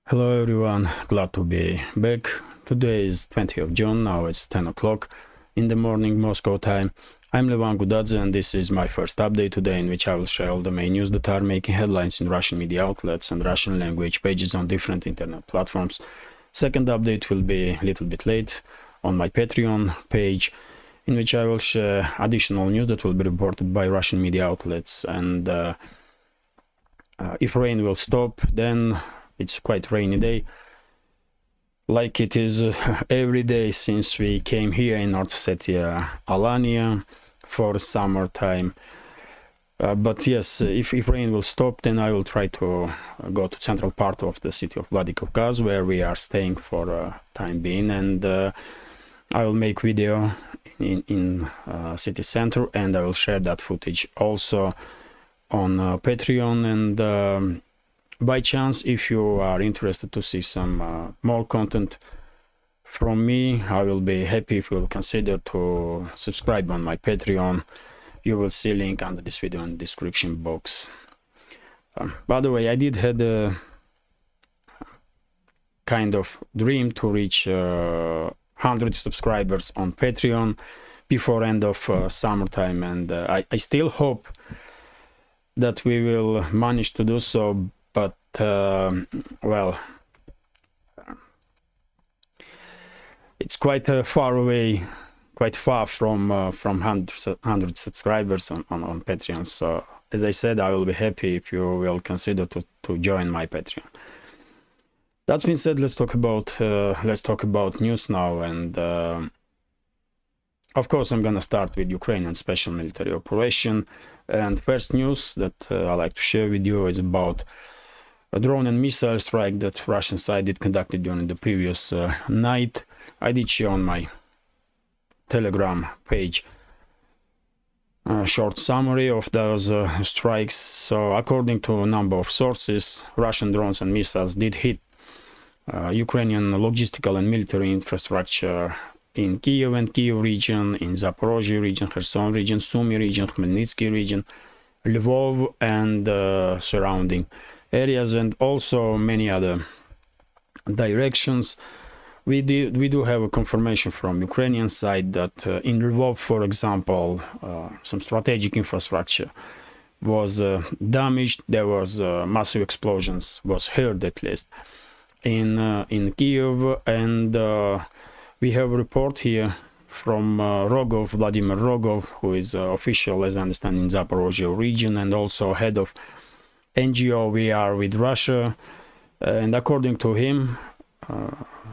Hello everyone, glad to be back. Today is 20th of June, now it's 10 o'clock in the morning Moscow time. I'm Levan Gudadze and this is my first update today, in which I will share all the main news that are making headlines in Russian media outlets and Russian language pages on different internet platforms. Second update will be a little bit late on my Patreon page, in which I will share additional news that will be reported by Russian media outlets. And if rain will stop, then it's quite rainy day, like it is every day since we came here in North Ossetia, Alania, for summertime. But yes, if rain will stop, then I will try to go to central part of the city of Vladikavkaz, where we are staying for time being, and I will make video in city center, and I will share that footage also on Patreon. And by chance, if you are interested to see some more content from me, I will be happy if you will consider to subscribe on my Patreon. You will see link under this video in the description box. By the way, I did had a kind of dream to reach 100 subscribers on Patreon before end of summertime, and I still hope that we will manage to do so. But well, it's quite far away, quite far from 100 subscribers on Patreon. So as I said, I will be happy if you will consider to join my Patreon. That's been said, let's talk about news now. And of course, I'm gonna start with Ukrainian special military operation. And first news that I like to share with you is about a drone and missile strike that Russian side did conducted during the previous night. I did share on my Telegram page a short summary of those strikes. So according to a number of sources, Russian drones and missiles did hit Ukrainian logistical and military infrastructure in Kiev and Kiev region, in Zaporozhye region, Kherson region, Sumy region, Khmelnytsky region, Lvov and surrounding areas, and also many other directions. We do have a confirmation from Ukrainian side that in Lvov, for example, some strategic infrastructure was damaged. There was massive explosions, was heard at least in Kiev, and we have a report here from Rogov, Vladimir Rogov, who is official, as I understand, in Zaporozhye region, and also head of NGO We Are With Russia. And according to him,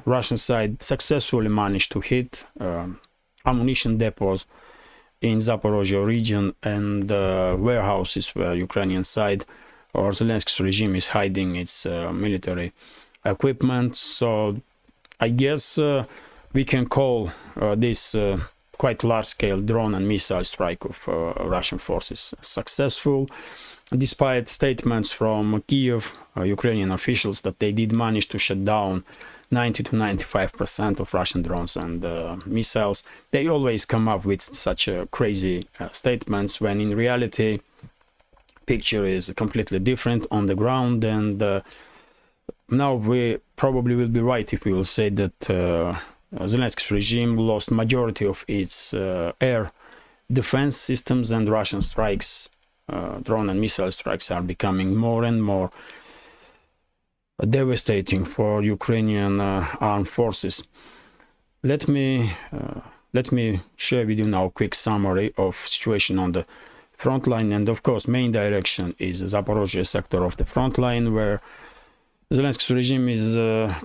Russian side successfully managed to hit ammunition depots in Zaporozhye region and warehouses where Ukrainian side or Zelensky's regime is hiding its military equipment. So I guess we can call this quite large-scale drone and missile strike of Russian forces successful, despite statements from Kiev Ukrainian officials that they did manage to shut down 90 to 95% of Russian drones and missiles. They always come up with such crazy statements, when in reality picture is completely different on the ground. And now we probably will be right if we will say that Zelensky's regime lost majority of its air defense systems, and Russian strikes, drone and missile strikes, are becoming more and more devastating for Ukrainian armed forces. Let me share with you now a quick summary of situation on the front line. And of course, main direction is Zaporozhye sector of the front line, where Zelensky's regime is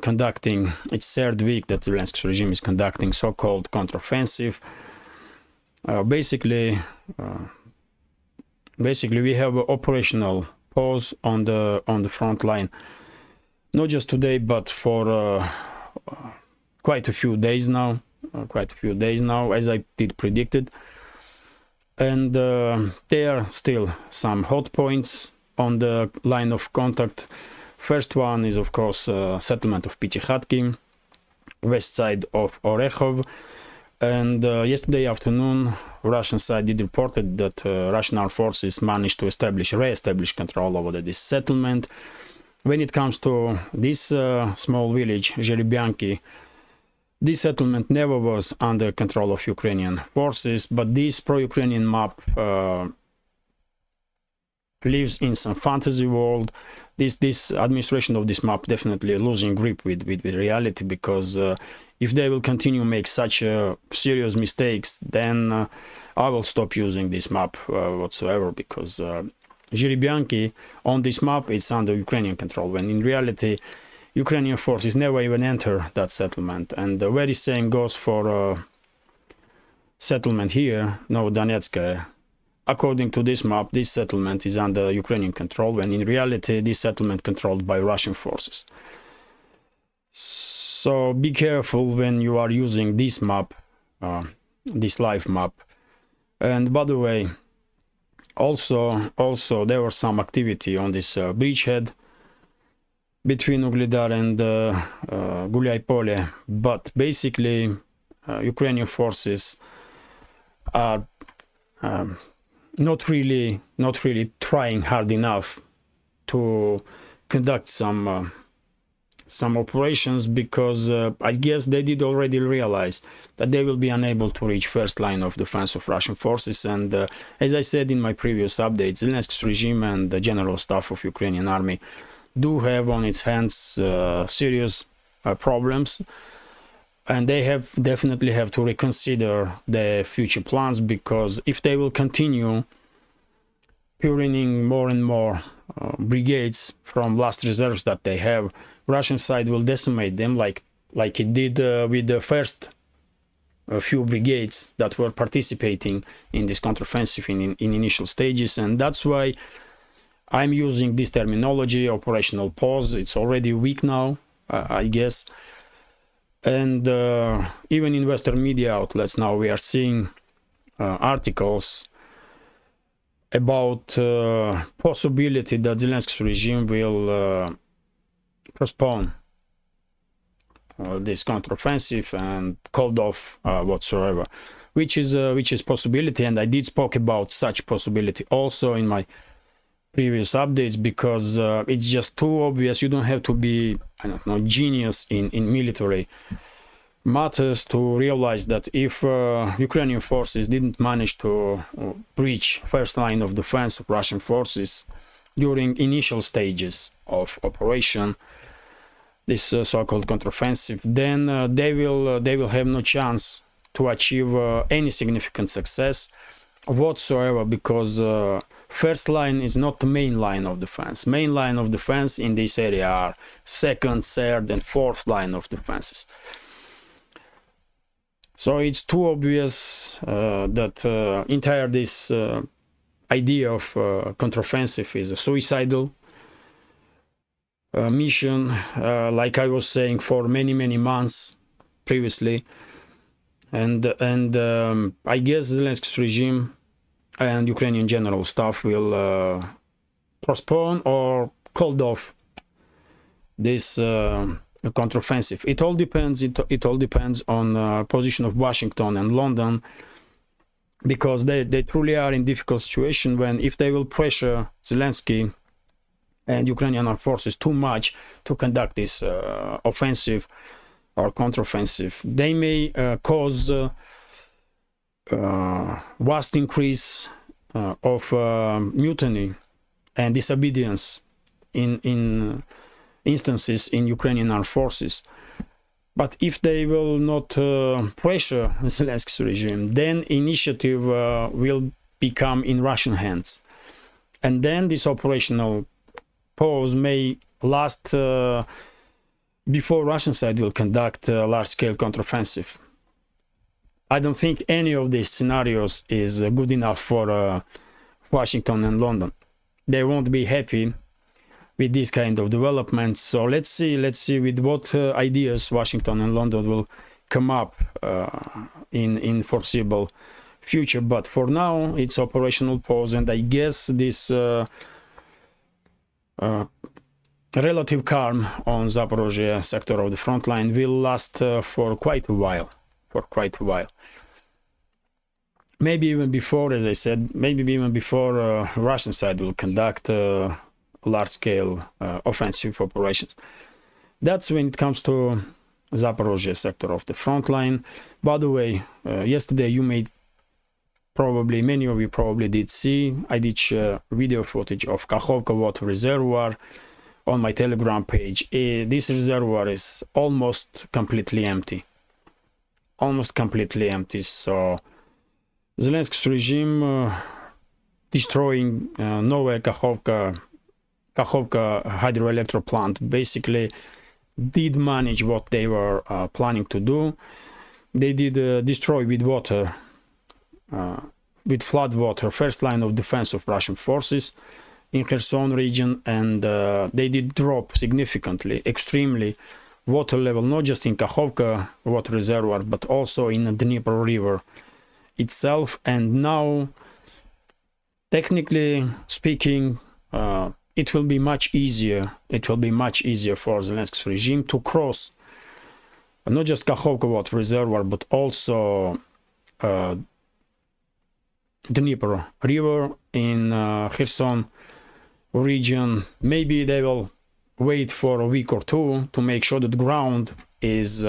conducting its third week that Zelensky's regime is conducting so-called counteroffensive. Basically, we have an operational pause on the front line, not just today, but for quite a few days now, as I did predicted. And there are still some hot points on the line of contact. First one is, of course, settlement of Pitikhatki, west side of Orekhov. And yesterday afternoon, Russian side did reported that Russian armed forces managed to re-establish control over this settlement. when it comes to this small village, Zheribyanki, this settlement never was under control of Ukrainian forces, but this pro-Ukrainian map lives in some fantasy world. This administration of this map definitely losing grip with reality, because if they will continue to make such serious mistakes, then I will stop using this map whatsoever, because Zheribyanki on this map is under Ukrainian control, when in reality Ukrainian forces never even enter that settlement. And the very same goes for settlement here, Donetsk. According to this map, this settlement is under Ukrainian control, when in reality this settlement controlled by Russian forces. So be careful when you are using this map, this live map. And by the way, also there was some activity on this bridgehead between Ugledar and Gulyai-Pole, but basically Ukrainian forces are not really trying hard enough to conduct some operations, because I guess they did already realize that they will be unable to reach first line of defense of Russian forces. And as I said in my previous updates, Zelensky's regime and the general staff of Ukrainian army do have on its hands serious problems, and they definitely have to reconsider their future plans, because if they will continue pouring more and more brigades from last reserves that they have, Russian side will decimate them like it did with the first few brigades that were participating in this counteroffensive in initial stages. And that's why I'm using this terminology, operational pause. It's already a week now, I guess. And even in Western media outlets now we are seeing articles about possibility that Zelensky's regime will postpone this counteroffensive and called off whatsoever, which is possibility. And I did spoke about such possibility also in my previous updates, because it's just too obvious. You don't have to be, I don't know, genius in military matters to realize that if Ukrainian forces didn't manage to breach first line of defense of Russian forces during initial stages of operation, this so-called counteroffensive, then they will have no chance to achieve any significant success whatsoever, because first line is not the main line of defense. Main line of defense in this area are second, third, and fourth line of defenses. So it's too obvious that entire this idea of counteroffensive is a suicidal mission, like I was saying for many months previously, and I guess Zelensky's regime and Ukrainian general staff will postpone or called off this counteroffensive. It all depends. It all depends on position of Washington and London, because they truly are in difficult situation when, if they will pressure Zelensky and Ukrainian armed forces too much to conduct this offensive or counteroffensive, they may cause vast increase of mutiny and disobedience in instances in Ukrainian armed forces. But if they will not pressure Zelensky's regime, then initiative will become in Russian hands, and then this operational pause may last before Russian side will conduct a large-scale counteroffensive. I don't think any of these scenarios is good enough for Washington and London. They won't be happy with this kind of developments. So let's see with what ideas Washington and London will come up in foreseeable future. But for now, it's operational pause, and I guess this relative calm on Zaporozhye sector of the front line will last for quite a while. Maybe even before, as I said, maybe even before Russian side will conduct large-scale offensive operations. That's when it comes to Zaporozhye sector of the front line. By the way, yesterday many of you probably did see, I did share video footage of Kakhovka Reservoir on my Telegram page. This reservoir is almost completely empty. So Zelensky's regime destroying Novaya Kakhovka hydroelectric plant basically did manage what they were planning to do. They did destroy with water, with flood water, first line of defense of Russian forces in Kherson region, and they did drop significantly, extremely, water level, not just in Kakhovka water reservoir, but also in the Dnieper River itself. And now, technically speaking, it will be much easier. It will be much easier for Zelensky's regime to cross not just Kakhovka water reservoir, but also Dnieper River in Kherson region. Maybe they will wait for a week or two to make sure that the ground is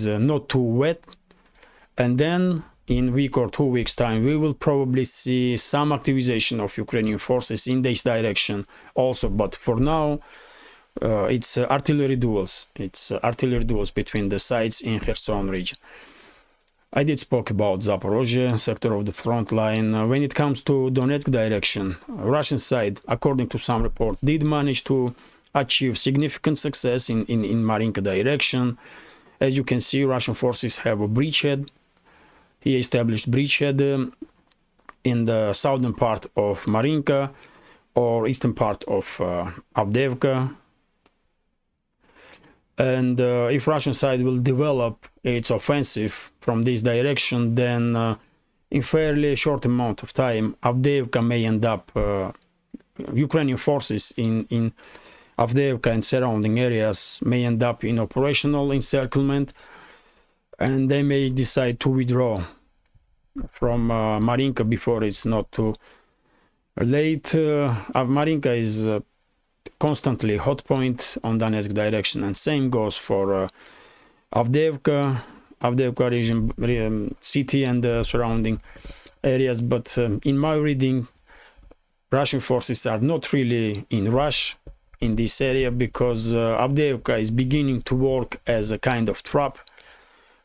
not too wet, and then in week or 2 weeks time we will probably see some activization of Ukrainian forces in this direction also. But for now, it's artillery duels. It's artillery duels between the sides in Kherson region. I did spoke about Zaporozhye sector of the front line. When it comes to Donetsk direction, Russian side, according to some reports, did manage to achieve significant success in Marinka direction. As you can see, Russian forces have a bridgehead. He established bridgehead in the southern part of Marinka or eastern part of Avdiivka. And if Russian side will develop its offensive from this direction, then in fairly short amount of time, Avdiivka may end up, Ukrainian forces in Avdiivka and surrounding areas may end up in operational encirclement, and they may decide to withdraw from Marinka before it's not too late. Marinka is constantly hot point on Donetsk direction, and same goes for Avdiivka region, city and surrounding areas. But in my reading, Russian forces are not really in rush in this area, because Avdiivka is beginning to work as a kind of trap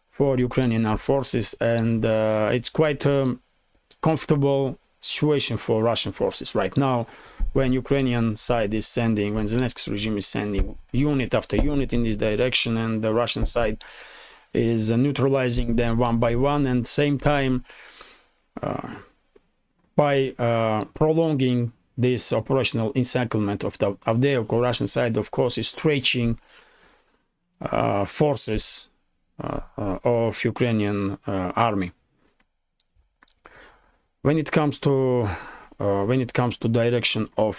for Ukrainian armed forces, and it's quite a comfortable situation for Russian forces right now, when Ukrainian side is sending, when Zelensky's regime is sending unit after unit in this direction, and the Russian side is neutralizing them one by one, and same time by prolonging this operational encirclement of the Avdiivka, Russian side of course is stretching forces of Ukrainian army. When it comes to direction of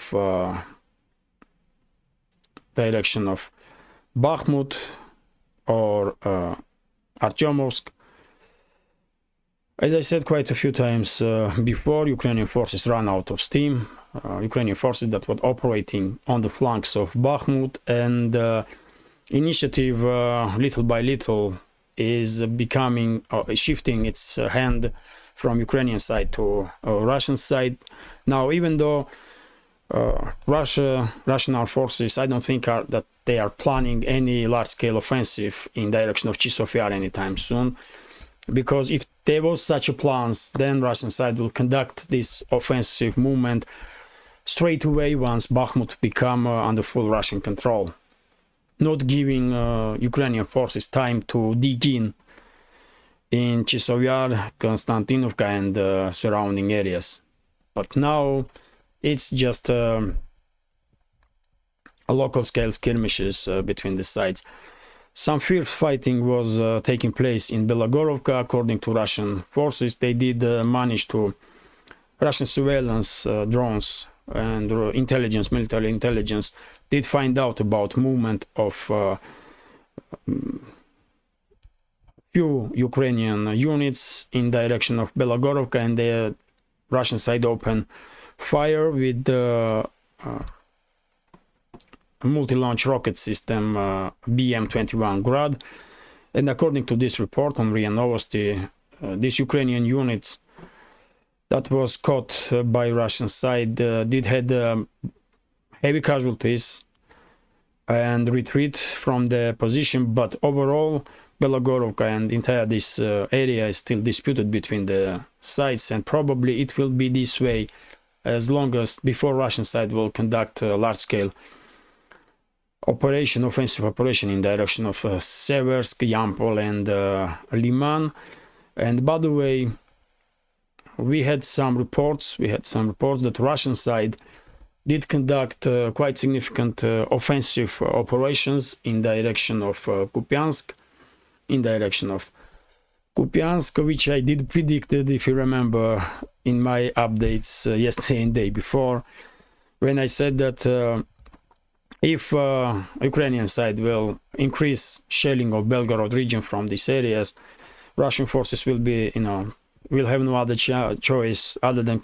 Bakhmut or Artyomovsk, as I said quite a few times before, Ukrainian forces run out of steam. Ukrainian forces that were operating on the flanks of Bakhmut, and initiative little by little is becoming shifting its hand from Ukrainian side to Russian side. Now, even though Russian armed forces, I don't think that they are planning any large-scale offensive in direction of Chasiv Yar anytime soon, because if there was such a plans, then Russian side will conduct this offensive movement straight away once Bakhmut become under full Russian control, not giving Ukrainian forces time to dig in Chasiv Yar, Konstantinovka and surrounding areas. But now it's just a local scale skirmishes between the sides. Some fierce fighting was taking place in Belogorovka. According to Russian forces, they did manage to, Russian surveillance drones and intelligence, military intelligence, did find out about movement of few Ukrainian units in direction of Belgorovka, and the Russian side opened fire with the multi-launch rocket system BM-21 Grad. And according to this report on RIA Novosti, these Ukrainian units that was caught by Russian side did had heavy casualties and retreat from the position, but overall Belgorovka and entire this area is still disputed between the sides, and probably it will be this way as long as before Russian side will conduct a large-scale offensive operation in direction of Seversk, Yampol and Liman. And by the way, we had some reports that Russian side did conduct quite significant offensive operations in direction of Kupyansk, which I did predicted, if you remember, in my updates yesterday and day before, when I said that if Ukrainian side will increase shelling of Belgorod region from these areas, Russian forces will be, will have no other choice other than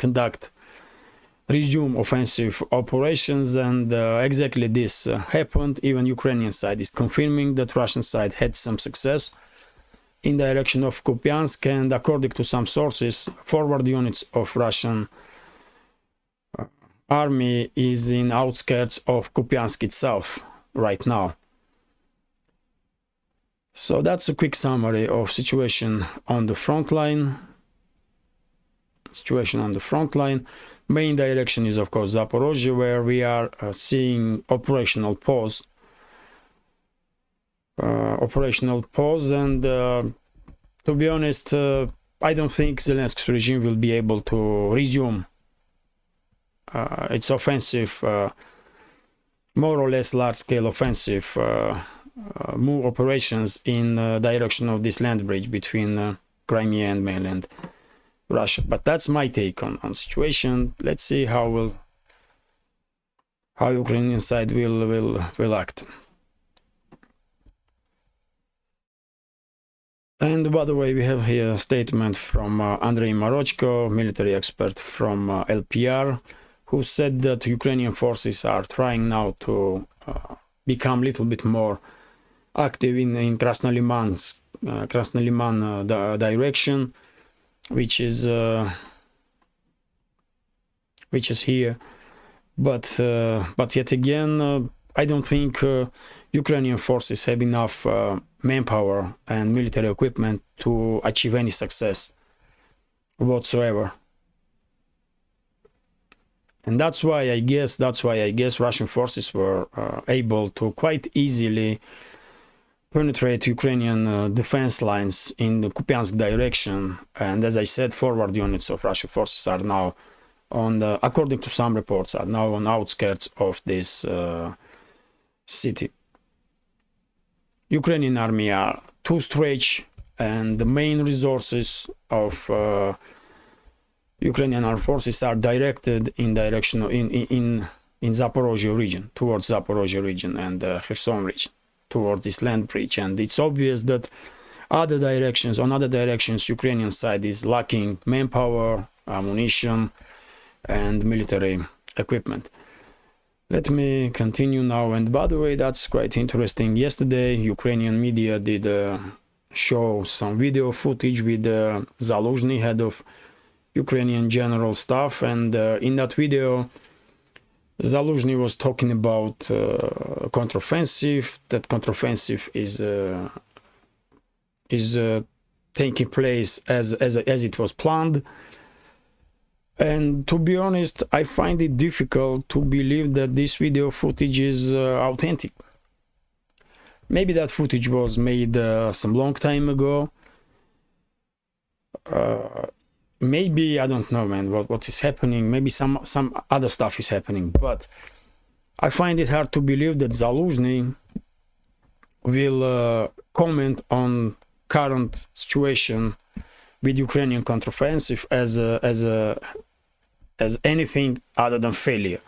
resume offensive operations, and exactly this happened. Even Ukrainian side is confirming that Russian side had some success in direction of Kupyansk, and according to some sources, forward units of Russian army is in outskirts of Kupyansk itself right now. So that's a quick summary of situation on the front line. Main direction is of course Zaporozhye, where we are seeing operational pause, and to be honest, I don't think Zelensky's regime will be able to resume its offensive, more or less large-scale offensive move operations in direction of this land bridge between Crimea and mainland Russia. But that's my take on situation. Let's see how Ukrainian side will act. And by the way, we have here a statement from Andrei Marochko, military expert from LPR, who said that Ukrainian forces are trying now to become a little bit more active in Krasnoliman direction, which is here. But yet again, I don't think Ukrainian forces have enough manpower and military equipment to achieve any success whatsoever. And that's why I guess Russian forces were able to quite easily penetrate Ukrainian defense lines in the Kupyansk direction. And as I said, forward units of Russian forces are now according to some reports, are now on outskirts of this city. Ukrainian army are too stretched, and the main resources of Ukrainian armed forces are directed in direction in Zaporozhye region, towards Zaporozhye region and Kherson region, towards this land bridge. And it's obvious that on other directions, Ukrainian side is lacking manpower, ammunition, and military equipment. Let me continue now. And by the way, that's quite interesting. Yesterday, Ukrainian media did show some video footage with Zaluzhny, head of Ukrainian general staff, and in that video, Zaluzhny was talking about counteroffensive. That counteroffensive is taking place as it was planned. And to be honest, I find it difficult to believe that this video footage is authentic. Maybe that footage was made some long time ago. Maybe, I don't know, man, what is happening. Maybe some other stuff is happening. But I find it hard to believe that Zaluzhny will comment on current situation with Ukrainian counteroffensive as anything other than failure,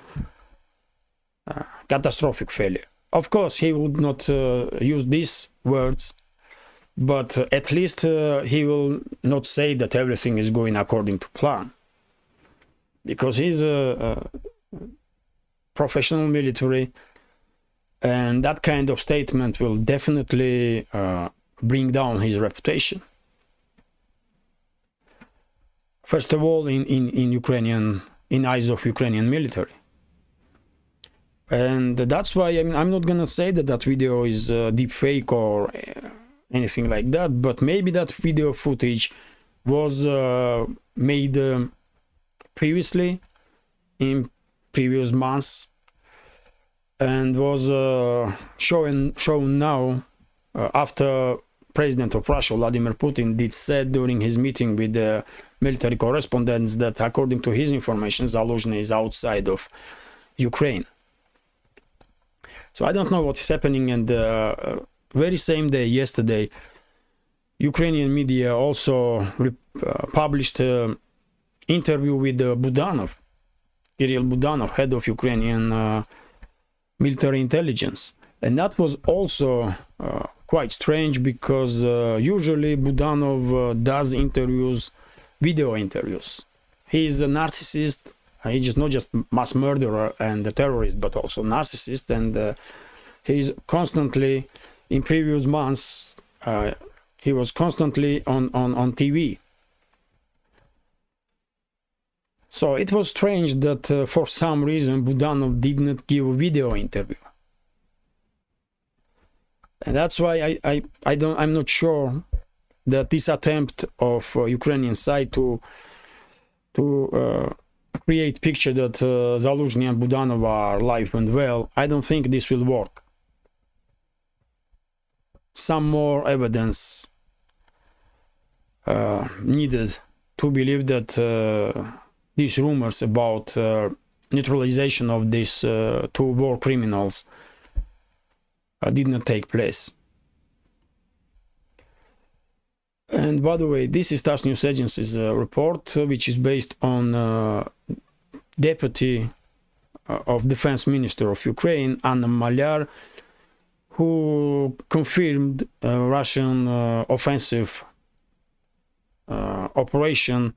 catastrophic failure. Of course, he would not use these words, but at least he will not say that everything is going according to plan, because he's a professional military, and that kind of statement will definitely bring down his reputation. First of all, in eyes of Ukrainian military. And that's why I'm not gonna say that that video is deep fake or anything like that, but maybe that video footage was made previously, in previous months, and was shown now after President of Russia Vladimir Putin did said during his meeting with the military correspondents that according to his information Zaluzhny is outside of Ukraine. So I don't know what is happening, and very same day, yesterday, Ukrainian media also published an interview with Budanov, Kirill Budanov, head of Ukrainian military intelligence. And that was also quite strange, because usually Budanov does interviews, video interviews. He is a narcissist. He's just not just mass murderer and a terrorist, but also narcissist. And he's constantly, in previous months, he was constantly on TV. So it was strange that for some reason Budanov did not give a video interview. And that's why I'm not sure that this attempt of Ukrainian side to create picture that Zaluzhny and Budanov are alive and well, I don't think this will work. Some more evidence needed to believe that these rumors about neutralization of these two war criminals did not take place. And by the way, this is TASS News Agency's report, which is based on Deputy of Defense Minister of Ukraine, Anna Malyar, who confirmed Russian offensive operation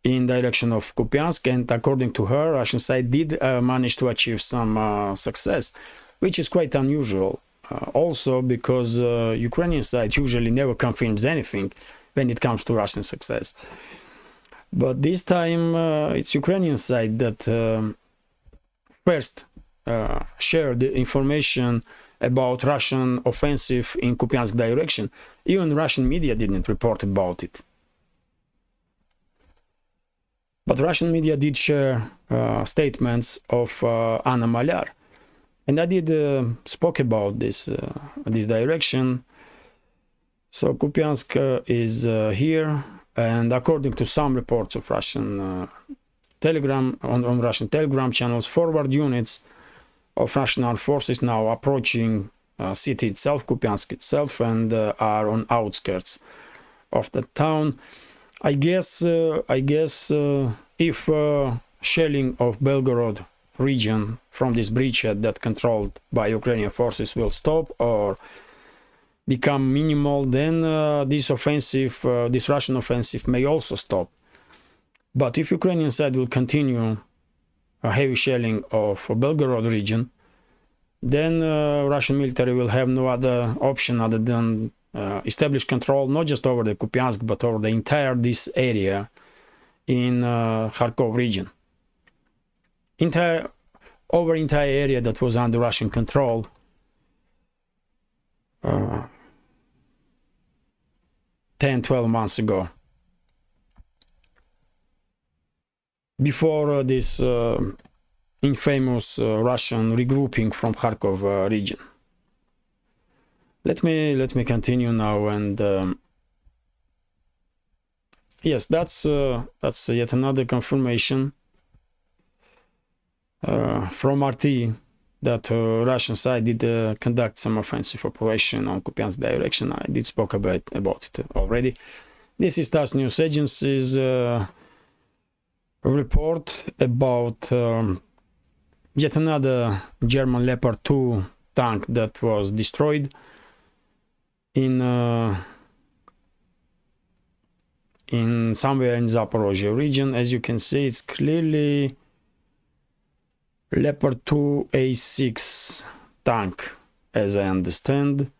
in direction of Kupyansk, and according to her, Russian side did manage to achieve some success, which is quite unusual. Also because Ukrainian side usually never confirms anything when it comes to Russian success. But this time it's Ukrainian side that first shared the information about Russian offensive in Kupyansk direction. Even Russian media didn't report about it. But Russian media did share statements of Anna Malyar. And I did spoke about this direction. So Kupyansk is here, and according to some reports of Russian Telegram on Russian Telegram channels, forward units of Russian armed forces now approaching city itself, Kupyansk itself, and are on outskirts of the town. I guess if shelling of Belgorod region from this bridgehead that controlled by Ukrainian forces will stop or become minimal, then this Russian offensive may also stop. But if Ukrainian side will continue a heavy shelling of Belgorod region, then Russian military will have no other option other than establish control not just over the Kupyansk but over the entire this area in Kharkov region. Entire area that was under Russian control 10-12 months ago, before this infamous Russian regrouping from Kharkov region. Let me continue now, and yes, that's yet another confirmation from RT that Russian side did conduct some offensive operation on Kupyansk direction. I did spoke about it already. This is TASS News Agency's report about yet another German Leopard 2 tank that was destroyed in in somewhere in Zaporozhye region. As you can see, it's clearly Leopard 2 A6 tank, as I understand.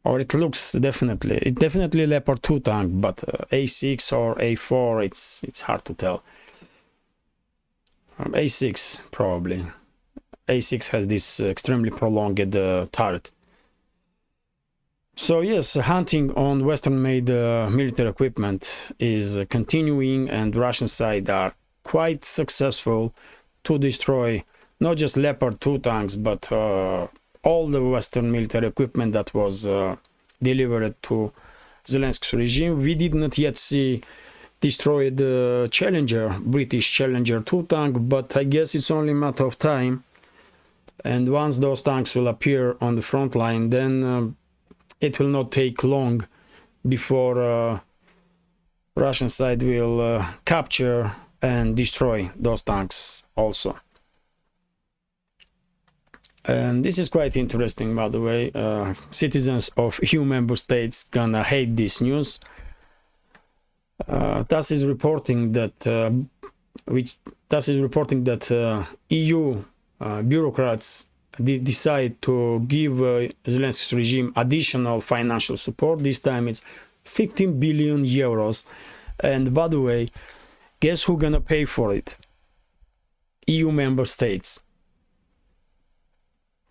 Or it looks definitely Leopard 2 tank, but A6 or A4, it's hard to tell. A6 probably. A6 has this extremely prolonged turret. So yes, hunting on Western-made military equipment is continuing, and Russian side are quite successful to destroy not just Leopard 2 tanks, but all the Western military equipment that was delivered to Zelensky's regime. We did not yet see destroyed Challenger, British Challenger 2 tank, but I guess it's only a matter of time. And once those tanks will appear on the front line, then it will not take long before Russian side will capture and destroy those tanks also. And this is quite interesting, by the way. Citizens of EU member states gonna hate this news. TASS is reporting that EU bureaucrats decide to give Zelensky's regime additional financial support. This time it's 15 billion euros. And by the way, guess who's gonna pay for it? EU member states.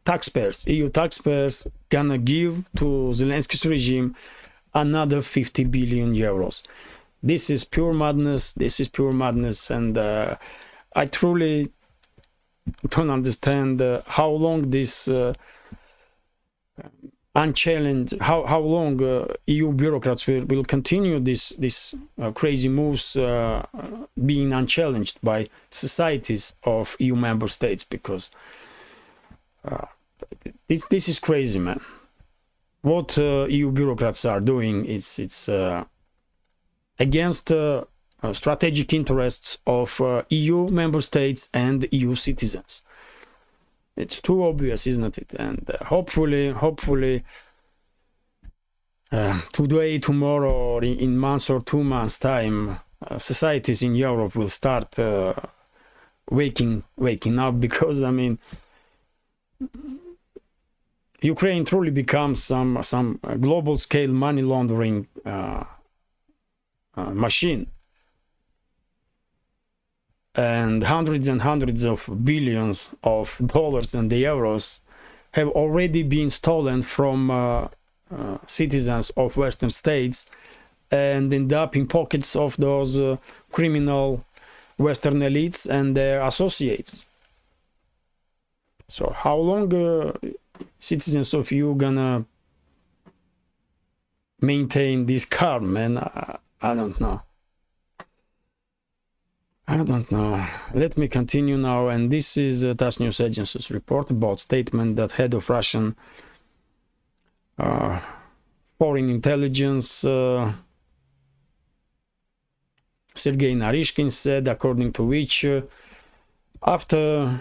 Taxpayers, EU taxpayers gonna give to Zelensky's regime another 50 billion euros. This is pure madness. This is pure madness, and I truly don't understand how long this unchallenged, how long EU bureaucrats will continue this crazy moves being unchallenged by societies of EU member states, because this is crazy, man. What EU bureaucrats are doing, it's against strategic interests of EU member states and EU citizens. It's too obvious, isn't it? And hopefully today, tomorrow, or in months or 2 months time, societies in Europe will start waking up, because I mean, Ukraine truly becomes some global scale money laundering machine, and hundreds of billions of dollars and the euros have already been stolen from citizens of Western states and end up in pockets of those criminal Western elites and their associates. So how long citizens of EU gonna maintain this calm, man? I don't know. Let me continue now, and this is TASS News Agency's report about statement that head of Russian foreign intelligence Sergei Narishkin said, according to which after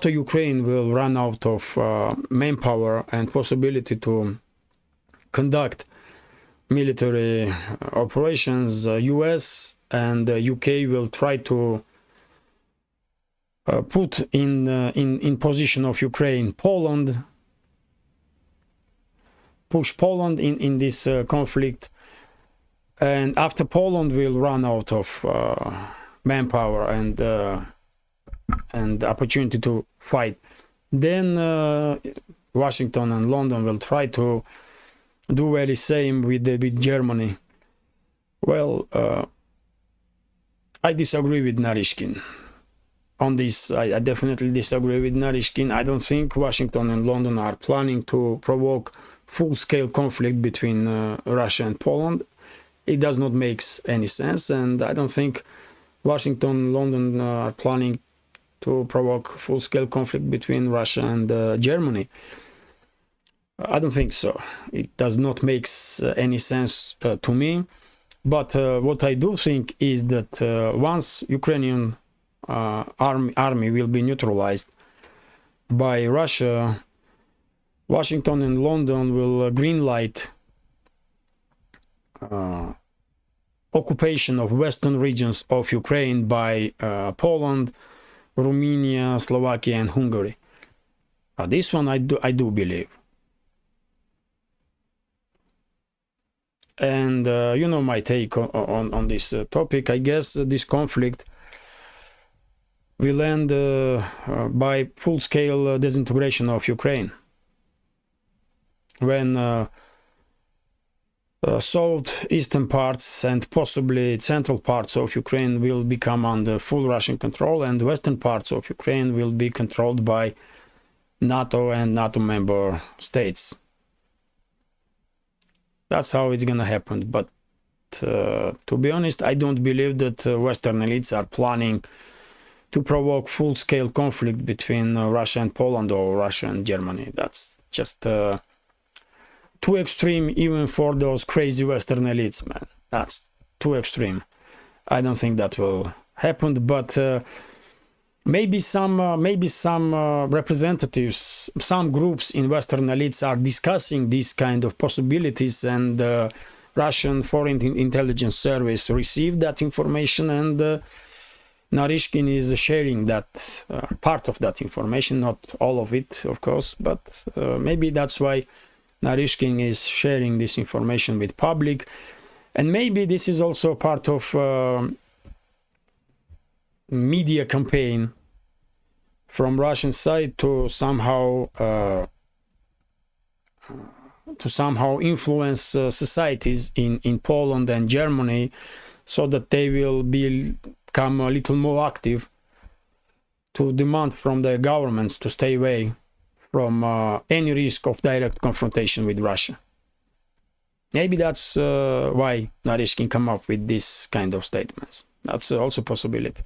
Ukraine will run out of manpower and possibility to conduct military operations, US and UK will try to put in position of Ukraine Poland, push Poland in this conflict, and after Poland will run out of manpower and opportunity to fight, then Washington and London will try to do very same with Germany. Well, I disagree with Narishkin on this. I definitely disagree with Narishkin. I don't think Washington and London are planning to provoke full-scale conflict between Russia and Poland. It does not make any sense, and I don't think Washington and London are planning to provoke full-scale conflict between Russia and Germany. I don't think so. It does not make any sense to me. But what I do think is that once Ukrainian army will be neutralized by Russia, Washington and London will greenlight occupation of western regions of Ukraine by Poland, Romania, Slovakia, and Hungary. This one I do believe. And you know my take on this topic. I guess this conflict will end by full-scale disintegration of Ukraine, when southeastern parts and possibly central parts of Ukraine will become under full Russian control, and western parts of Ukraine will be controlled by NATO and NATO member states. That's how it's gonna happen. But to be honest, I don't believe that Western elites are planning to provoke full-scale conflict between Russia and Poland or Russia and Germany. That's just too extreme even for those crazy Western elites, man. That's too extreme. I don't think that will happen, but maybe some representatives, some groups in Western elites are discussing these kind of possibilities, and Russian Foreign Intelligence Service received that information, and Naryshkin is sharing that part of that information, not all of it, of course, but maybe that's why Naryshkin is sharing this information with public, and maybe this is also part of media campaign from Russian side to somehow influence societies in Poland and Germany, so that they will become a little more active to demand from their governments to stay away from any risk of direct confrontation with Russia. Maybe that's why Naryshkin come up with this kind of statements. That's also a possibility.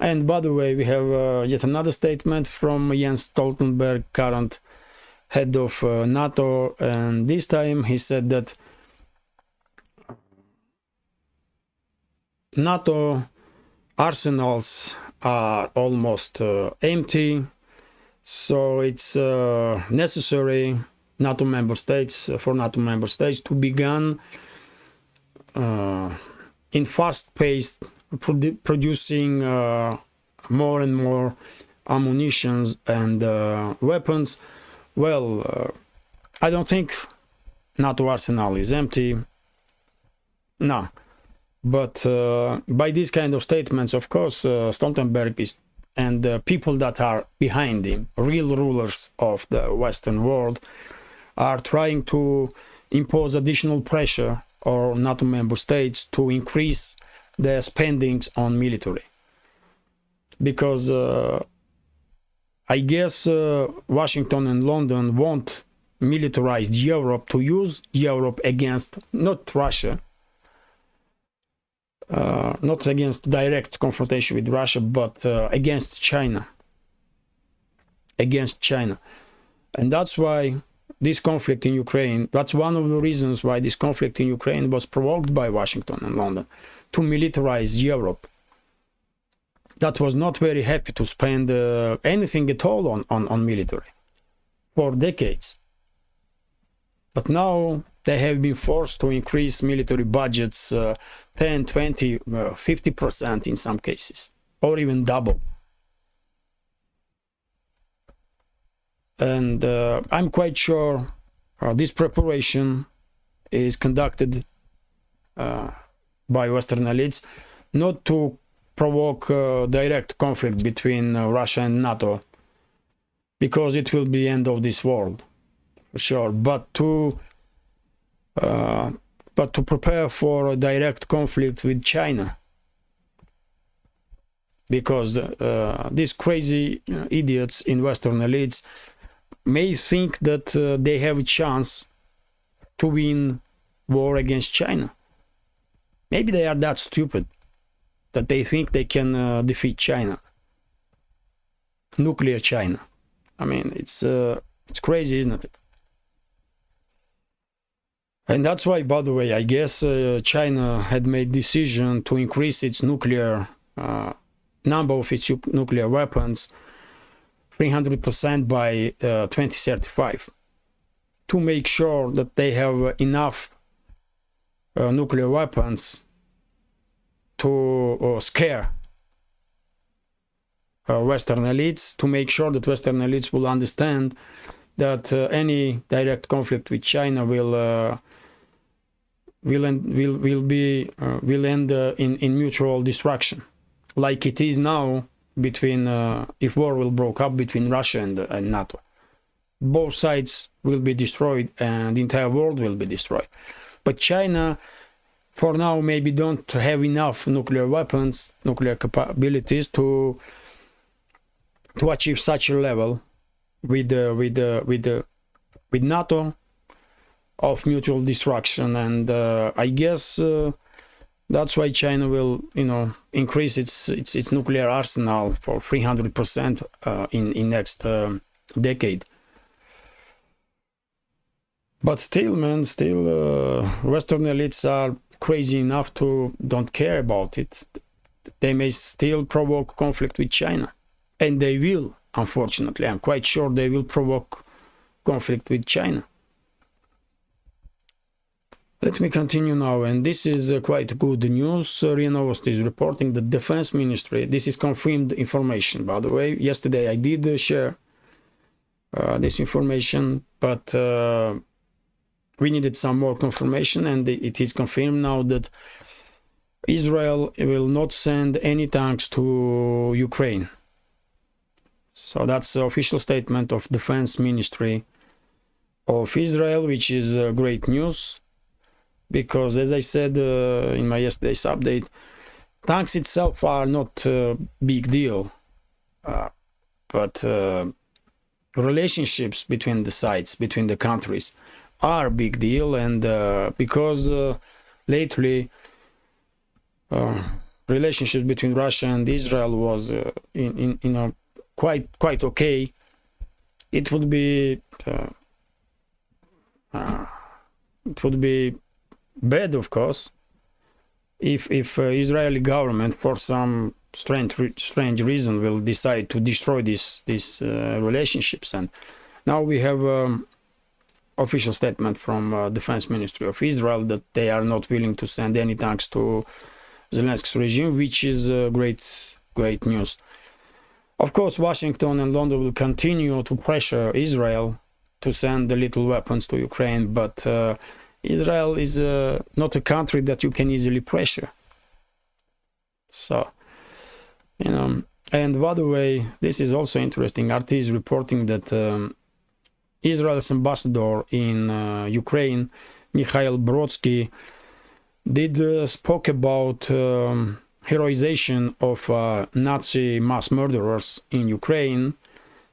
And by the way, we have yet another statement from Jens Stoltenberg, current head of NATO, and this time he said that NATO arsenals are almost empty, so it's necessary NATO member states to begin in fast-paced producing more and more ammunitions and weapons. Well, I don't think NATO arsenal is empty. No. But by these kind of statements, of course, Stoltenberg is, and people that are behind him, real rulers of the Western world, are trying to impose additional pressure on NATO member states to increase their spendings on military. Because I guess Washington and London want militarized Europe to use Europe against not Russia, not against direct confrontation with Russia, but against China. Against China. And that's why this conflict in Ukraine, that's one of the reasons why this conflict in Ukraine was provoked by Washington and London, to militarize Europe. That was not very happy to spend anything at all on military for decades. But now they have been forced to increase military budgets 10, 20, 50% in some cases, or even double. And I'm quite sure this preparation is conducted by Western elites not to provoke direct conflict between Russia and NATO, because it will be end of this world, for sure, but to prepare for a direct conflict with China, because these crazy idiots in Western elites may think that they have a chance to win war against China. Maybe they are that stupid that they think they can defeat China, nuclear China. I mean, it's crazy, isn't it? And that's why, by the way, I guess China had made decision to increase its nuclear number of its nuclear weapons 300% by 2035, to make sure that they have enough nuclear weapons scare Western elites, to make sure that Western elites will understand that any direct conflict with China will end in mutual destruction, like it is now between if war will break up between Russia and NATO. Both sides will be destroyed and the entire world will be destroyed. But China, for now, maybe don't have enough nuclear weapons, nuclear capabilities to achieve such a level with NATO of mutual destruction. And I guess that's why China will, increase its nuclear arsenal for 300% in next decade. But still, man, Western elites are crazy enough to don't care about it. They may still provoke conflict with China, and they will. Unfortunately, I'm quite sure they will provoke conflict with China. Let me continue now, and this is quite good news. RIA Novosti is reporting the Defense Ministry. This is confirmed information, by the way. Yesterday I did share this information, but we needed some more confirmation, and it is confirmed now that Israel will not send any tanks to Ukraine. So that's the official statement of Defense Ministry of Israel, which is great news, because as I said in my yesterday's update, tanks itself are not a big deal, but relationships between the sides, between the countries, are a big deal. And because lately relationships between Russia and Israel was quite okay, it would be bad, of course, if Israeli government for some strange reason will decide to destroy these relationships. And now we have official statement from Defense Ministry of Israel that they are not willing to send any tanks to Zelensky's regime, which is great news. Of course, Washington and London will continue to pressure Israel to send the little weapons to Ukraine, but Israel is not a country that you can easily pressure. So, and by the way, this is also interesting. RT is reporting that Israel's ambassador in Ukraine, Mikhail Brodsky, spoke about heroization of Nazi mass murderers in Ukraine.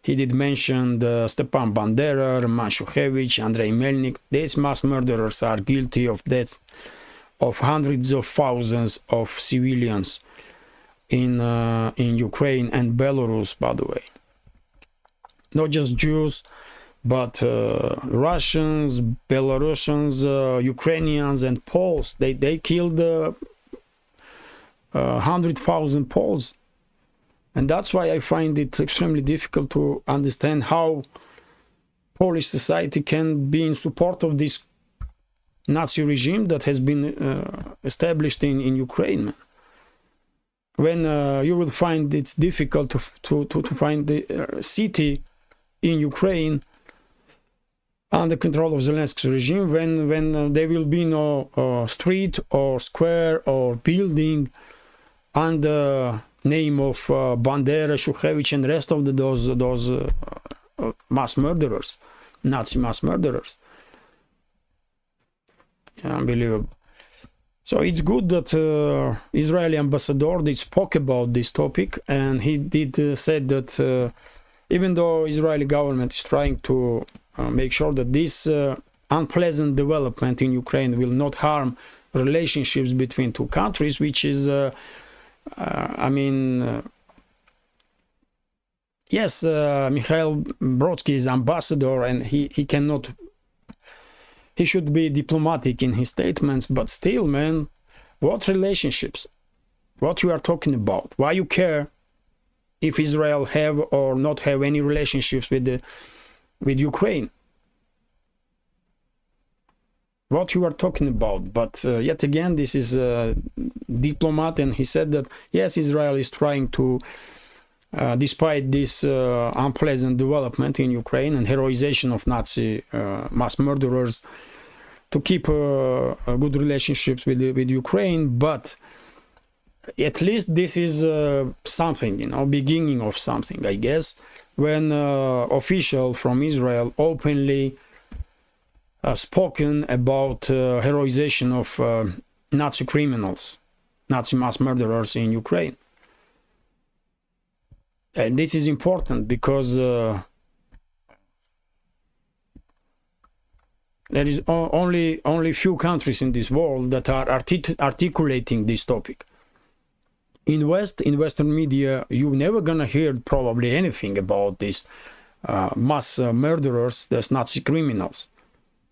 He did mention Stepan Bandera, Roman Shukhevich, Andrei Melnik. These mass murderers are guilty of death of hundreds of thousands of civilians in Ukraine and Belarus, by the way. Not just Jews, but Russians, Belarusians, Ukrainians, and Poles. They killed 100,000 Poles. And that's why I find it extremely difficult to understand how Polish society can be in support of this Nazi regime that has been established in Ukraine. When you will find it's difficult to find the city in Ukraine under control of Zelensky's regime, when there will be no street or square or building under name of Bandera, Shukhevich, and rest of those mass murderers, Nazi mass murderers. Unbelievable. So it's good that Israeli ambassador did spoke about this topic, and he did said that even though Israeli government is trying to make sure that this unpleasant development in Ukraine will not harm relationships between two countries, which is yes, Mikhail Brodsky is ambassador, and he cannot, he should be diplomatic in his statements, but still, man, what relationships? What you are talking about? Why you care if Israel have or not have any relationships with Ukraine? what you are talking about. But yet again, this is a diplomat, and he said that yes, Israel is trying to, despite this unpleasant development in Ukraine and heroization of Nazi mass murderers, to keep a good relationships with Ukraine. But at least this is something, you know, beginning of something, I guess, when official from Israel openly spoken about heroization of Nazi criminals, Nazi mass murderers in Ukraine. And this is important because there is only few countries in this world that are articulating this topic. In Western media, you're never gonna hear probably anything about these mass murderers, these Nazi criminals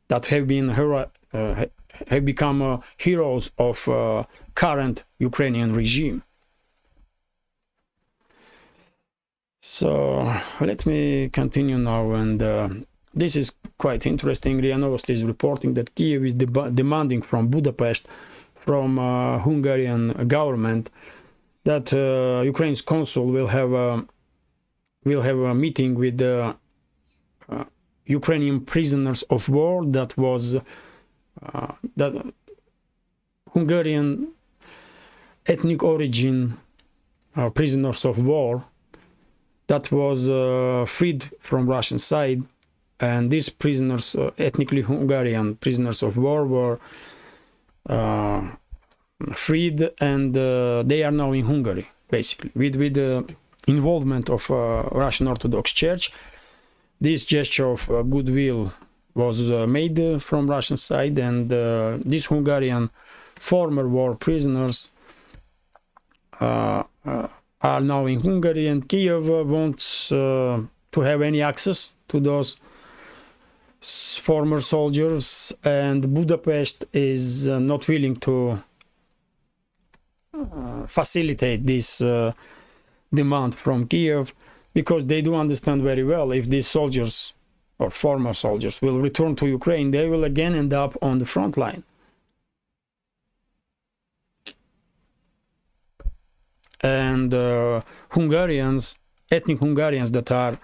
that have been have become heroes of current Ukrainian regime. So let me continue now, and this is quite interesting. RIA Novosti is reporting that Kiev is demanding from Budapest, from Hungarian government, that Ukraine's consul will have a meeting with the Ukrainian prisoners of war that was that Hungarian ethnic origin prisoners of war that was freed from Russian side. And these prisoners, ethnically Hungarian prisoners of war, were freed, and they are now in Hungary, basically, with the involvement of Russian Orthodox Church. This gesture of goodwill was made from Russian side, and these Hungarian former war prisoners are now in Hungary, and Kiev wants to have any access to those former soldiers, and Budapest is not willing to facilitate this demand from Kiev, because they do understand very well if these soldiers or former soldiers will return to Ukraine, they will again end up on the front line. And Hungarians, ethnic Hungarians that are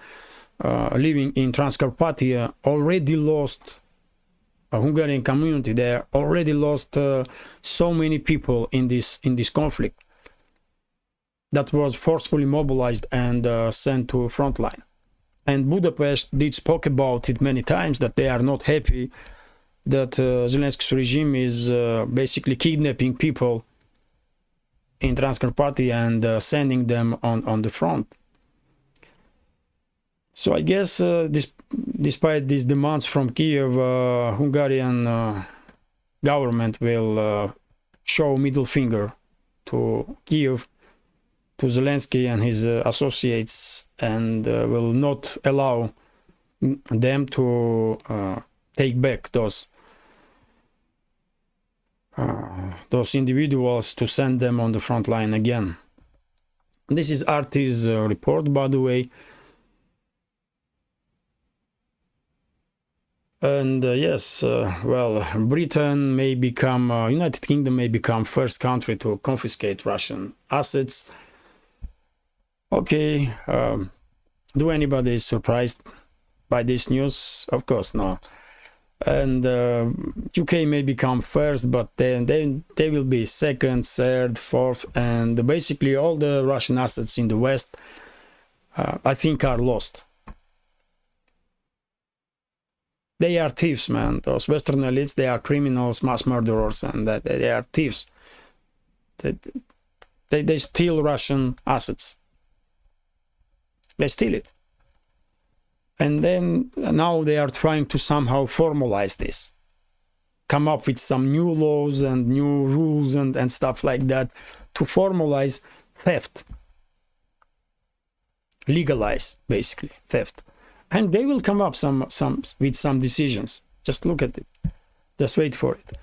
living in Transcarpathia already lost a Hungarian community. They already lost so many people in this conflict that was forcefully mobilized and sent to frontline. And Budapest did spoke about it many times, that they are not happy that Zelensky's regime is basically kidnapping people in Transcarpathia and sending them on the front. So I guess despite these demands from Kiev, Hungarian government will show middle finger to Kiev, to Zelensky and his associates, and will not allow them to take back those individuals, to send them on the front line again. This is RT's report, by the way. And yes, well, Britain may become, United Kingdom may become first country to confiscate Russian assets. Okay, do anybody is surprised by this news? Of course no. And UK may become first, but then they will be second, third, fourth, and basically all the Russian assets in the West, I think, are lost. They are thieves, man. Those Western elites, they are criminals, mass murderers, and they are thieves. They steal Russian assets. They steal it. And then now they are trying to somehow formalize this. Come up with some new laws and new rules and stuff like that to formalize theft. Legalize, basically, theft. And they will come up with some decisions. Just look at it. Just wait for it.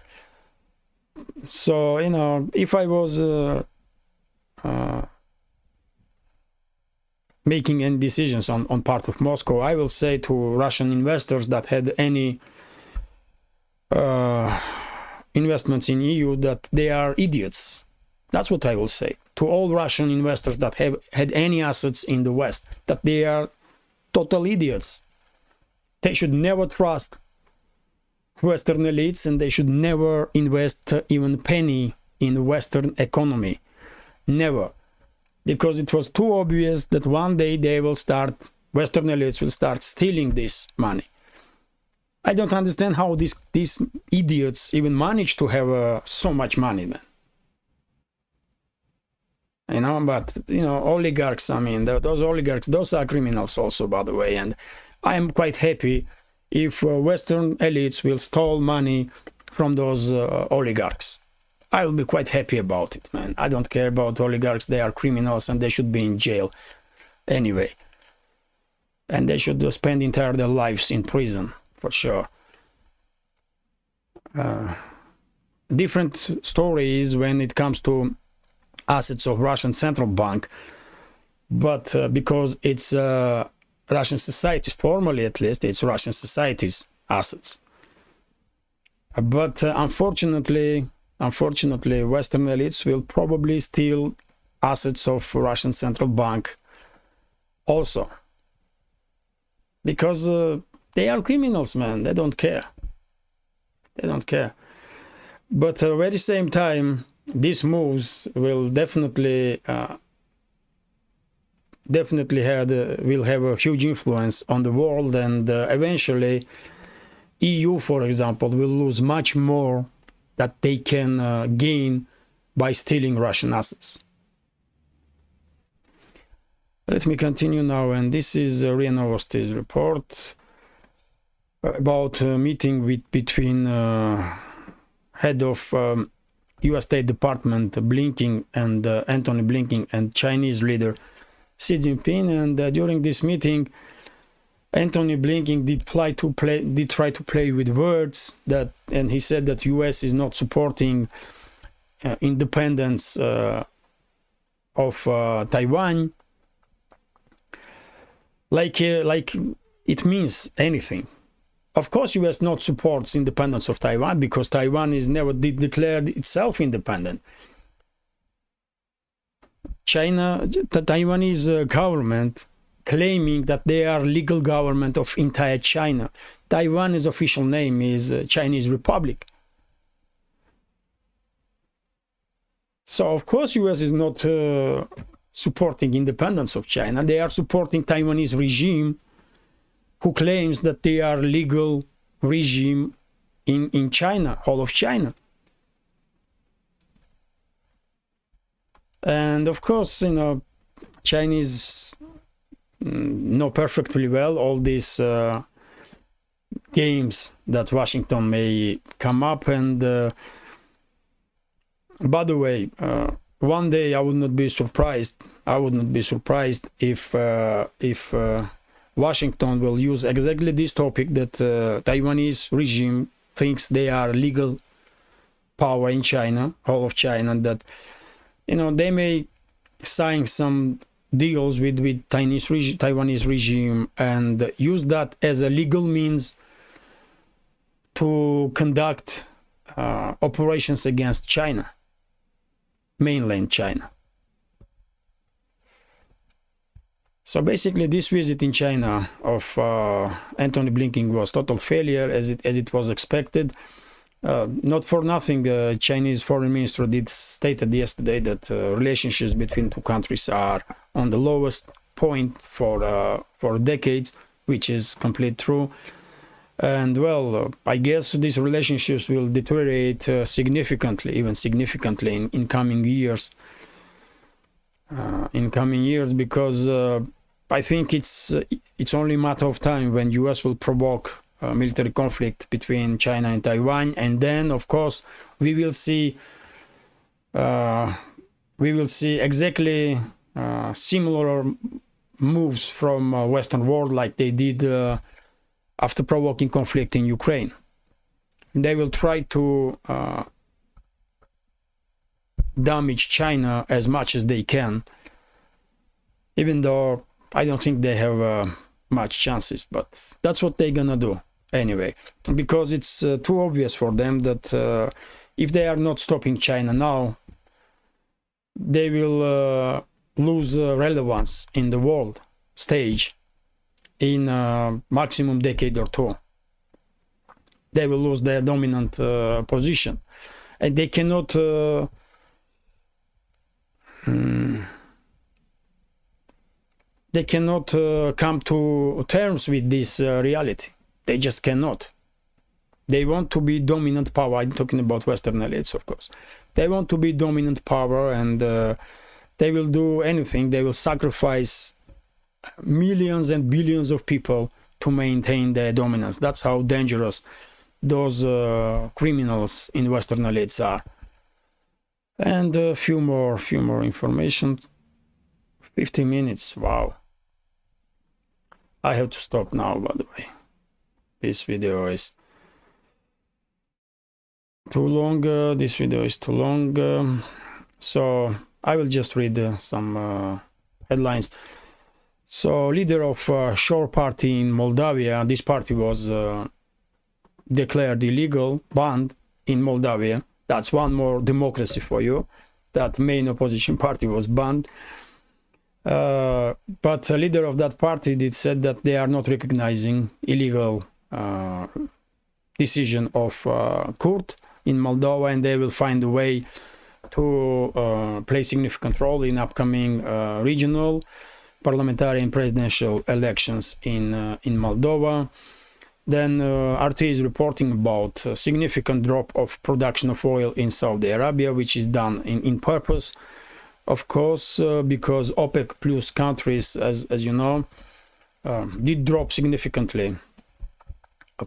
So, you know, if I was making any decisions on part of Moscow, I will say to Russian investors that had any investments in EU, that they are idiots. That's what I will say to all Russian investors that have had any assets in the West, that they are total idiots. They should never trust Western elites, and they should never invest even a penny in the Western economy. Never. Because it was too obvious that one day Western elites will start stealing this money. I don't understand how these idiots even manage to have so much money, man. But oligarchs, I mean, those oligarchs, those are criminals also, by the way, and I am quite happy if Western elites will steal money from those oligarchs. I will be quite happy about it, man. I don't care about oligarchs. They are criminals and they should be in jail anyway. And they should spend entire their lives in prison, for sure. Different story is when it comes to assets of Russian Central Bank, but because it's Russian societies, formally at least, it's Russian societies' assets. But unfortunately, Western elites will probably steal assets of Russian Central Bank also. Because they are criminals, man. They don't care. They don't care. But at the very same time, these moves will definitely will have a huge influence on the world, and eventually EU, for example, will lose much more that they can gain by stealing Russian assets. Let me continue now, and this is RIA Novosti's report about a meeting between head of US State Department Blinken and Antony Blinken and Chinese leader Xi Jinping. And during this meeting, Antony Blinken did try to play with words, and he said that US is not supporting independence of Taiwan, like it means anything. Of course, US not supports independence of Taiwan because Taiwan is never declared itself independent. The Taiwanese government claiming that they are legal government of entire China. Taiwan's official name is Chinese Republic. So of course US is not supporting independence of China. They are supporting Taiwanese regime who claims that they are legal regime in China, all of China. And of course, Chinese know perfectly well all these games that Washington may come up. And by the way, one day I would not be surprised. I would not be surprised if Washington will use exactly this topic, that Taiwanese regime thinks they are legal power in China, all of China, that they may sign some deals with Taiwanese regime and use that as a legal means to conduct operations against China, mainland China. So basically, this visit in China of Antony Blinken was total failure, as it was expected. Not for nothing, Chinese foreign minister stated yesterday that relationships between two countries are on the lowest point for decades, which is completely true. And well, I guess these relationships will deteriorate significantly, even significantly in coming years. Because I think it's only a matter of time when US will provoke a military conflict between China and Taiwan, and then of course we will see exactly similar moves from Western world like they did after provoking conflict in Ukraine. They will try to damage China as much as they can, even though I don't think they have much chances, but that's what they're gonna do. anyway, because it's too obvious for them that if they are not stopping China now, they will lose relevance in the world stage in a maximum decade or two. They will lose their dominant position, and they cannot come to terms with this reality. They just cannot. They want to be dominant power. I'm talking about Western elites, of course. They want to be dominant power, and they will do anything. They will sacrifice millions and billions of people to maintain their dominance. That's how dangerous those criminals in Western elites are. And a few more information. 50 minutes, wow. I have to stop now, by the way. This video is too long. This video is too long. So I will just read some headlines. So, leader of Shore Party in Moldavia, this party was declared illegal, banned in Moldavia. That's one more democracy for you. That main opposition party was banned. But a leader of that party did said that they are not recognizing illegal decision of court in Moldova, and they will find a way to play significant role in upcoming regional, parliamentary and presidential elections in Moldova. Then RT is reporting about a significant drop of production of oil in Saudi Arabia, which is done in purpose, of course, because OPEC plus countries, as you know, did drop significantly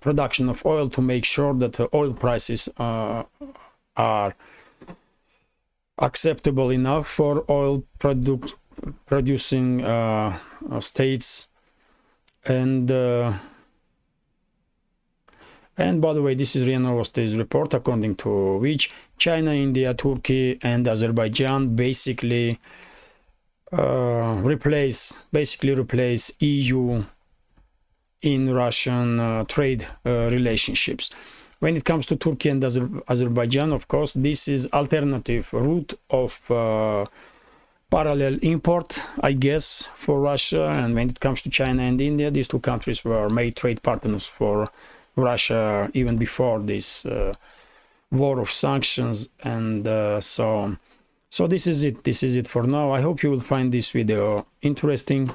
production of oil to make sure that oil prices are acceptable enough for oil producing states. And by the way, this is RIA Novosti's report, according to which China, India, Turkey and Azerbaijan basically replace EU in Russian trade relationships. When it comes to Turkey and Azerbaijan, of course, this is alternative route of parallel import, I guess, for Russia. And when it comes to China and India, these two countries were made trade partners for Russia even before this war of sanctions. And so this is it for now. I hope you will find this video interesting,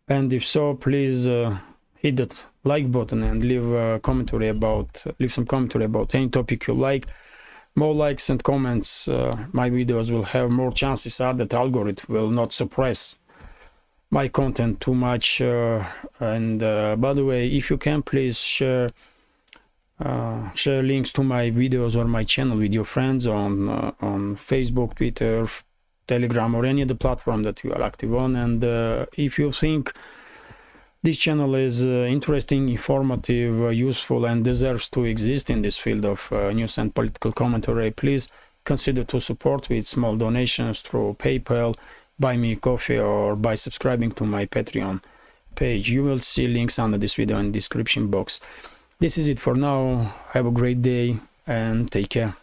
and if so, please hit that like button and leave some commentary about any topic you like. More likes and comments, my videos will have more chances are that algorithm will not suppress my content too much. And by the way, if you can, please share links to my videos or my channel with your friends on Facebook, Twitter, Telegram, or any other platform that you are active on. And if you think this channel is interesting, informative, useful, and deserves to exist in this field of news and political commentary, please consider to support with small donations through PayPal, Buy Me Coffee, or by subscribing to my Patreon page. You will see links under this video in the description box. This is it for now. Have a great day and take care.